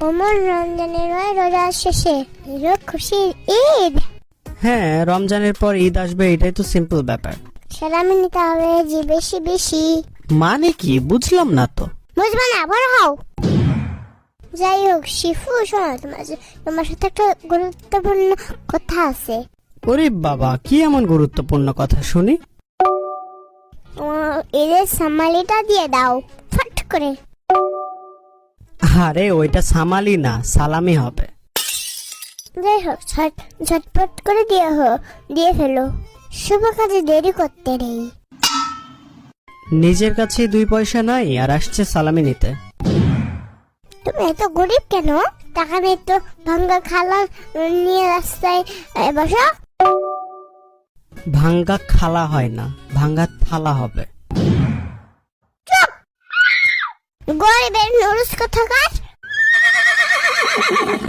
ওমর রমজানের রোজা শেষে ঈদ খুশির ঈদ। হ্যাঁ, রমজানের পর ঈদ আসবে, এটাই তো সিম্পল ব্যাপার। সালামি নিতে হবে যে বেশি বেশি। মানে কি বুঝলাম না তো। বুঝবে না, বড় হও। যাই হোক শিফু, শোনো, তোমার সাথে একটা গুরুত্বপূর্ণ কথা আছে। ওরে বাবা, কি এমন গুরুত্বপূর্ণ কথা শুনি? ঈদের সামালিটা দিয়ে দাও ফট করে। আরে ওইটা সামালি না, সালামি হবে। যাই হোক ঝটপট করে দিয়ে ফেলো, শুভ কাজে দেরি করতে নেই। নিজের কাছে 2 পয়সা নাই আর আসছে সালামি নিতে। তুমি এত গরিব কেন? টাকা নেই তো ভাঙ্গা খালা নিয়ে রাস্তায় বসো। ভাঙ্গা খালা হয় না, ভাঙ্গা থালা হবে। গরিবের নুরুস কোথাকার।